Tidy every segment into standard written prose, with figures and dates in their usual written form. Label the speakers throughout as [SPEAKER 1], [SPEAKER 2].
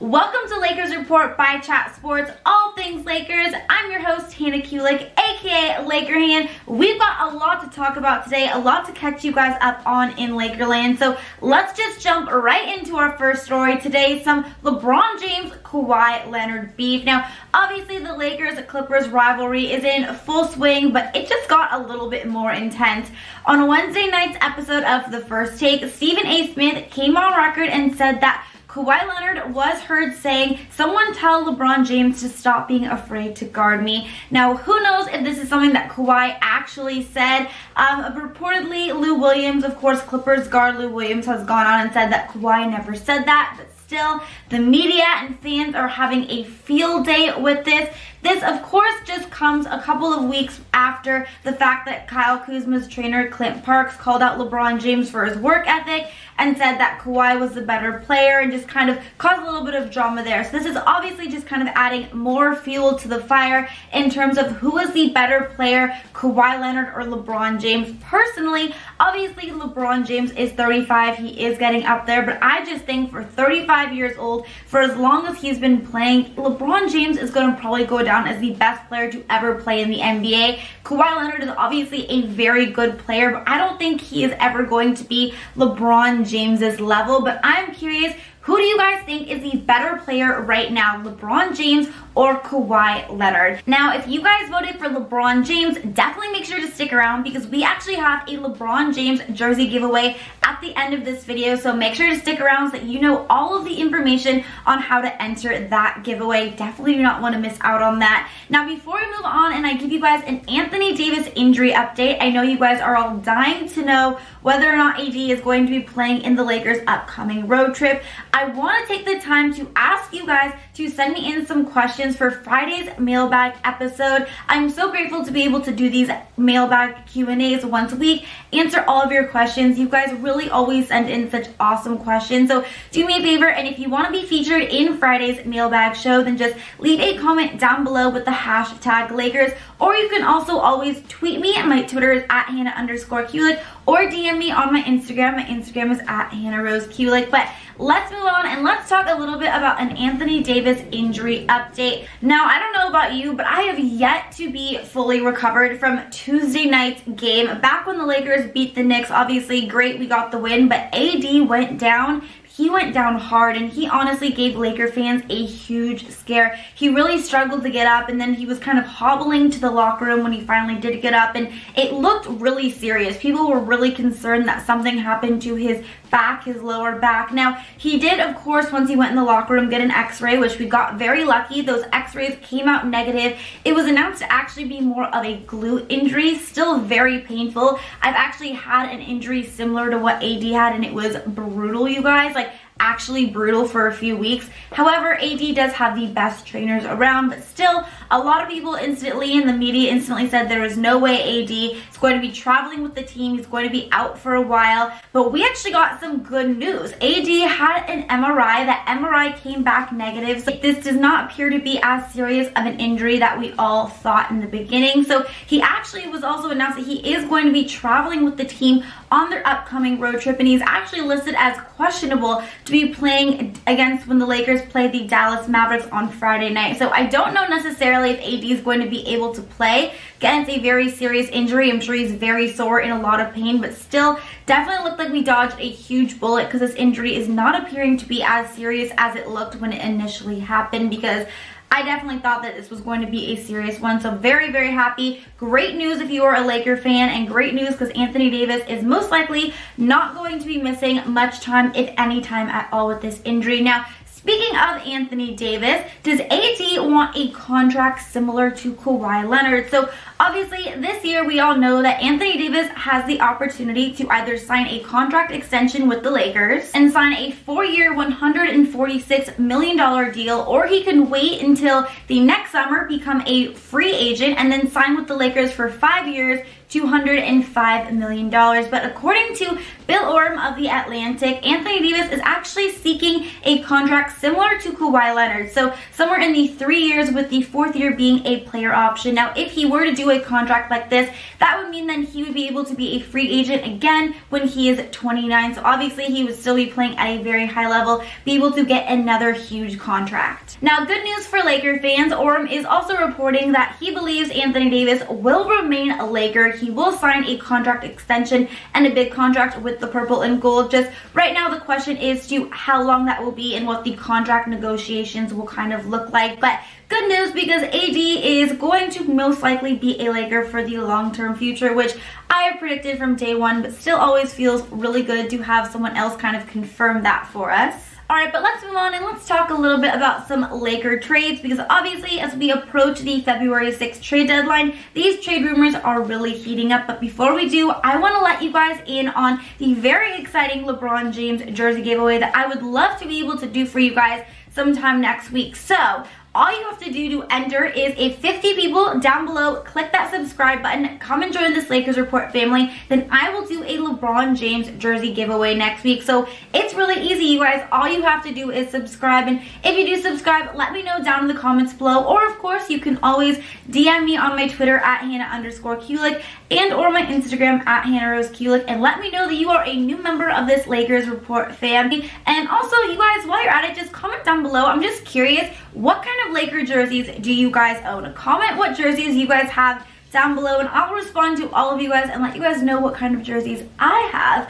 [SPEAKER 1] Welcome to Lakers Report by Chat Sports, all things Lakers. I'm your host, Hannah Kulik, aka Laker Han. We've got a lot to talk about today, a lot to catch you guys up on in Lakerland. So let's just jump right into our first story today, some LeBron James, Kawhi Leonard beef. Now, obviously the Lakers-Clippers rivalry is in full swing, but it just got a little bit more intense. On Wednesday night's episode of The First Take, Stephen A. Smith came on record and said that Kawhi Leonard was heard saying, "Someone tell LeBron James to stop being afraid to guard me." Now, who knows if this is something that Kawhi actually said. Reportedly, Lou Williams, of course, Clippers guard Lou Williams, has gone on and said that Kawhi never said that, but still, the media and fans are having a field day with this. This, of course, just comes a couple of weeks after the fact that Kyle Kuzma's trainer, Clint Parks, called out LeBron James for his work ethic and said that Kawhi was the better player and just kind of caused a little bit of drama there. So this is obviously just kind of adding more fuel to the fire in terms of who is the better player, Kawhi Leonard or LeBron James. Personally, obviously LeBron James is 35. He is getting up there, but I just think for 35 years old, for as long as he's been playing, LeBron James is going to probably go down as the best player to ever play in the NBA. Kawhi Leonard is obviously a very good player, but I don't think he is ever going to be LeBron James's level. But I'm curious, who do you guys think is the better player right now, LeBron James or Kawhi Leonard? Now, if you guys voted for LeBron James, definitely make sure to stick around because we actually have a LeBron James jersey giveaway at the end of this video. So make sure to stick around so that you know all of the information on how to enter that giveaway. Definitely do not want to miss out on that. Now, before we move on and I give you guys an Anthony Davis injury update, I know you guys are all dying to know whether or not AD is going to be playing in the Lakers' upcoming road trip. I want to take the time to ask you guys to send me in some questions for Friday's mailbag episode. I'm so grateful to be able to do these mailbag Q&As once a week, answer all of your questions. You guys really always send in such awesome questions. So do me a favor, and if you want to be featured in Friday's mailbag show, then just leave a comment down below with the hashtag Lakers, or you can also always tweet me. My Twitter is at Hannah_Kulik, or DM me on my Instagram. My Instagram is at HannahRoseKulik. But let's move on and let's talk a little bit about an Anthony Davis injury update. Now, I don't know about you, but I have yet to be fully recovered from Tuesday night's game. Back when the Lakers beat the Knicks, obviously great, we got the win, but AD went down. He went down hard, and he honestly gave Laker fans a huge scare. He really struggled to get up, and then he was kind of hobbling to the locker room when he finally did get up, and it looked really serious. People were really concerned that something happened to his back, his lower back. Now, he did, of course, once he went in the locker room, get an x-ray, which we got very lucky. Those x-rays came out negative. It was announced to actually be more of a glute injury, still very painful. I've actually had an injury similar to what AD had, and it was brutal, you guys. Like, actually brutal for a few weeks. However, AD does have the best trainers around, but still, a lot of people instantly in the media instantly said there is no way AD is going to be traveling with the team. He's going to be out for a while. But we actually got some good news. AD had an MRI. That MRI came back negative. So this does not appear to be as serious of an injury that we all thought in the beginning. So he actually was also announced that he is going to be traveling with the team on their upcoming road trip, and he's actually listed as questionable to be playing against when the Lakers play the Dallas Mavericks on Friday night. So I don't know necessarily if AD is going to be able to play. Again, it's a very serious injury. I'm sure he's very sore, in a lot of pain, but still definitely looked like we dodged a huge bullet because this injury is not appearing to be as serious as it looked when it initially happened, because I definitely thought that this was going to be a serious one. So very, very happy. Great news if you are a Laker fan, and great news because Anthony Davis is most likely not going to be missing much time, if any time at all, with this injury. Now, speaking of Anthony Davis, does AD want a contract similar to Kawhi Leonard? So obviously this year we all know that Anthony Davis has the opportunity to either sign a contract extension with the Lakers and sign a 4-year, $146 million deal, or he can wait until the next summer, become a free agent, and then sign with the Lakers for 5 years, $205 million. But according to Bill Orm of The Atlantic, Anthony Davis is actually seeking a contract similar to Kawhi Leonard. So somewhere in the 3 years, with the 4th year being a player option. Now, if he were to do a contract like this, that would mean then he would be able to be a free agent again when he is 29. So obviously he would still be playing at a very high level, be able to get another huge contract. Now, good news for Laker fans. Orm is also reporting that he believes Anthony Davis will remain a Laker. He will sign a contract extension and a big contract with the purple and gold. Just right now the question is to how long that will be and what the contract negotiations will kind of look like. But good news, because AD is going to most likely be a Laker for the long-term future, which I have predicted from day one, but still always feels really good to have someone else kind of confirm that for us. Alright, but let's move on and let's talk a little bit about some Laker trades, because obviously as we approach the February 6th trade deadline, these trade rumors are really heating up. But before we do, I want to let you guys in on the very exciting LeBron James jersey giveaway that I would love to be able to do for you guys sometime next week. So all you have to do to enter is if 50 people down below click that subscribe button, come and join this Lakers Report family, then I will do a LeBron James jersey giveaway next week. So it's really easy, you guys. All you have to do is subscribe. And if you do subscribe, let me know down in the comments below. Or of course, you can always DM me on my Twitter at Hannah_Kulik and or my Instagram at HannahRoseKulik, and let me know that you are a new member of this Lakers Report family. And also, you guys, while you're at it, just comment down below. I'm just curious, what kind of Laker jerseys do you guys own? Comment what jerseys you guys have down below, and I'll respond to all of you guys and let you guys know what kind of jerseys I have.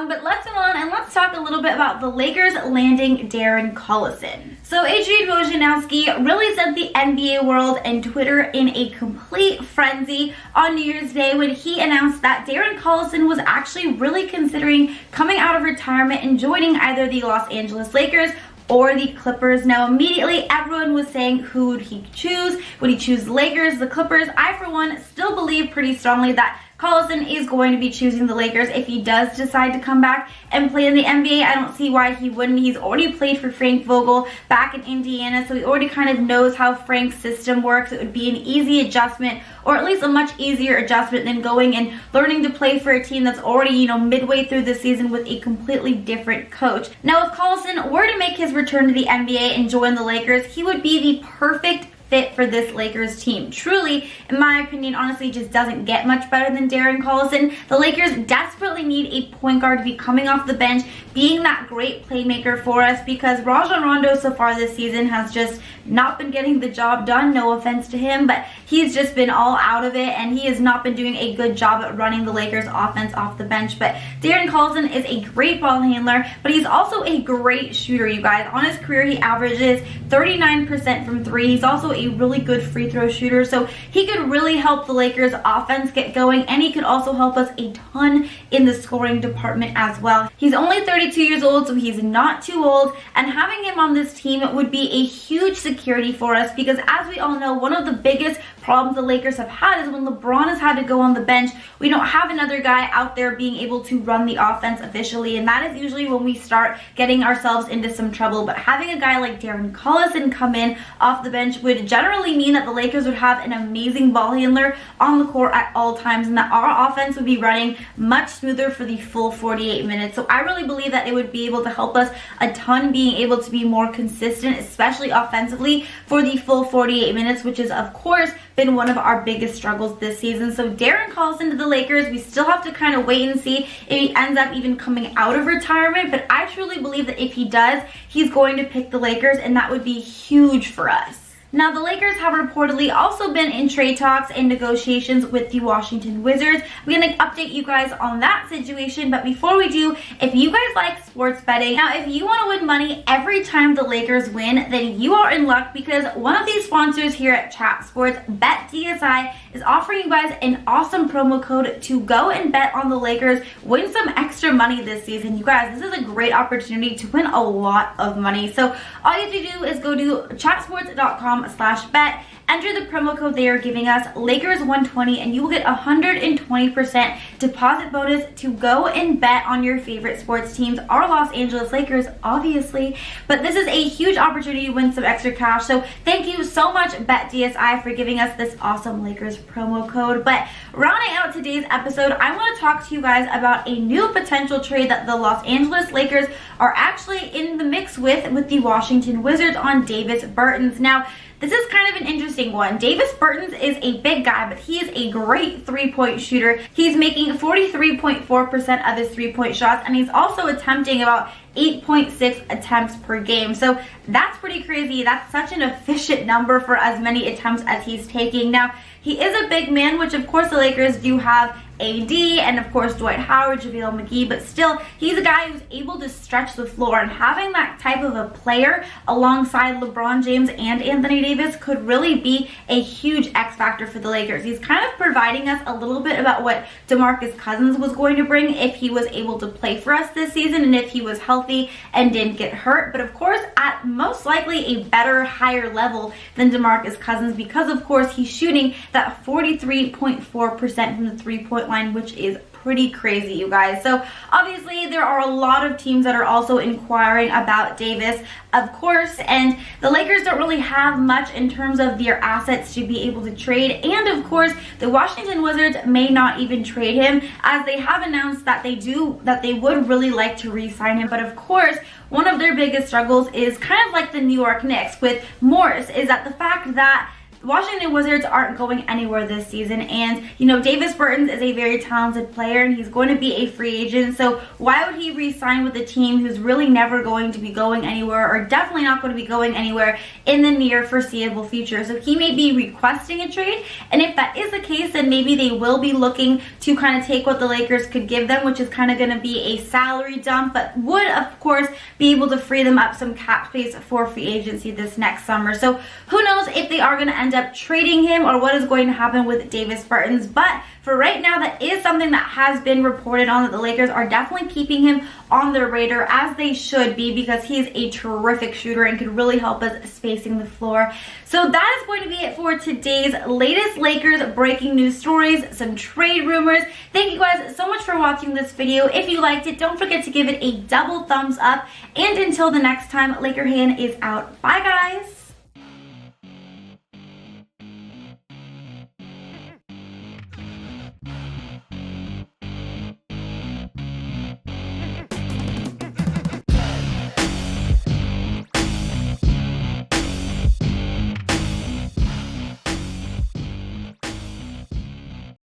[SPEAKER 1] But let's move on and let's talk a little bit about the Lakers landing Darren Collison. So Adrian Wojnarowski really sent the NBA world and Twitter in a complete frenzy on New Year's Day when he announced that Darren Collison was actually really considering coming out of retirement and joining either the Los Angeles Lakers or the Clippers. Now, immediately everyone was saying, who would he choose? Would he choose the Lakers, the Clippers? I, for one, still believe pretty strongly that Collison is going to be choosing the Lakers if he does decide to come back and play in the NBA. I don't see why he wouldn't. He's already played for Frank Vogel back in Indiana, so he already kind of knows how Frank's system works. It would be an easy adjustment, or at least a much easier adjustment than going and learning to play for a team that's already, you know, midway through the season with a completely different coach. Now, if Collison were to make his return to the NBA and join the Lakers, he would be the perfect fit for this Lakers team. Truly, in my opinion, honestly, just doesn't get much better than Darren Collison. The Lakers desperately need a point guard to be coming off the bench, being that great playmaker for us, because Rajon Rondo so far this season has just not been getting the job done. No offense to him, but he's just been all out of it, and he has not been doing a good job at running the Lakers offense off the bench. But Darren Collison is a great ball handler, but he's also a great shooter, you guys. On his career, he averages 39% from three. He's also a really good free throw shooter, so he could really help the Lakers offense get going, and he could also help us a ton in the scoring department as well. He's only 32 years old, so he's not too old, and having him on this team would be a huge security for us, because as we all know, one of the biggest problems the Lakers have had is when LeBron has had to go on the bench, we don't have another guy out there being able to run the offense efficiently, and that is usually when we start getting ourselves into some trouble. But having a guy like Darren Collison come in off the bench would generally mean that the Lakers would have an amazing ball handler on the court at all times, and that our offense would be running much smoother for the full 48 minutes. So I really believe that it would be able to help us a ton, being able to be more consistent, especially offensively, for the full 48 minutes, which is of course been one of our biggest struggles this season. So Darren Collison to the Lakers, we still have to kind of wait and see if he ends up even coming out of retirement, but I truly believe that if he does, he's going to pick the Lakers, and that would be huge for us. Now, the Lakers have reportedly also been in trade talks and negotiations with the Washington Wizards. We're going to update you guys on that situation, but before we do, if you guys like sports betting, now if you want to win money every time the Lakers win, then you are in luck, because one of these sponsors here at Chat Sports, BetDSI, is offering you guys an awesome promo code to go and bet on the Lakers, win some extra money this season. You guys, this is a great opportunity to win a lot of money. So all you have to do is go to chatsports.com/bet enter the promo code they are giving us, Lakers120, and you will get 120% deposit bonus to go and bet on your favorite sports teams, our Los Angeles Lakers, obviously. But this is a huge opportunity to win some extra cash. So thank you so much, BetDSI, for giving us this awesome Lakers promo code. But rounding out today's episode, I want to talk to you guys about a new potential trade that the Los Angeles Lakers are actually in the mix with the Washington Wizards on Davis Bertans. Now, this is kind of an interesting one. Davis Bertans is a big guy, but he is a great three-point shooter. He's making 43.4% of his three-point shots, and he's also attempting about 8.6 attempts per game. So that's pretty crazy. That's such an efficient number for as many attempts as he's taking. Now, he is a big man, which of course the Lakers do have AD and of course Dwight Howard, JaVale McGee, but still he's a guy who's able to stretch the floor, and having that type of a player alongside LeBron James and Anthony Davis could really be a huge X factor for the Lakers. He's kind of providing us a little bit about what DeMarcus Cousins was going to bring if he was able to play for us this season and if he was healthy and didn't get hurt, but of course at most likely a better, higher level than DeMarcus Cousins, because of course he's shooting that 43.4% from the three-point line, which is pretty crazy, you guys. So obviously there are a lot of teams that are also inquiring about Davis, of course, and the Lakers don't really have much in terms of their assets to be able to trade, and of course the Washington Wizards may not even trade him, as they have announced that they would really like to re-sign him. But of course one of their biggest struggles is kind of like the New York Knicks with Morris, is that the fact that Washington Wizards aren't going anywhere this season, and you know, Davis Bertans is a very talented player and he's going to be a free agent, so why would he re-sign with a team who's really never going to be going anywhere, or definitely not going to be going anywhere in the near foreseeable future? So he may be requesting a trade, and if that is the case, then maybe they will be looking to kind of take what the Lakers could give them, which is kind of going to be a salary dump, but would of course be able to free them up some cap space for free agency this next summer. So who knows if they are going to end up trading him or what is going to happen with Davis Bertans. But for right now, that is something that has been reported on, that the Lakers are definitely keeping him on their radar, as they should be, because he's a terrific shooter and could really help us spacing the floor. So that is going to be it for today's latest Lakers breaking news stories, some trade rumors. Thank you guys so much for watching this video. If you liked it, don't forget to give it a double thumbs up. And until the next time, Laker Hand is out. Bye guys.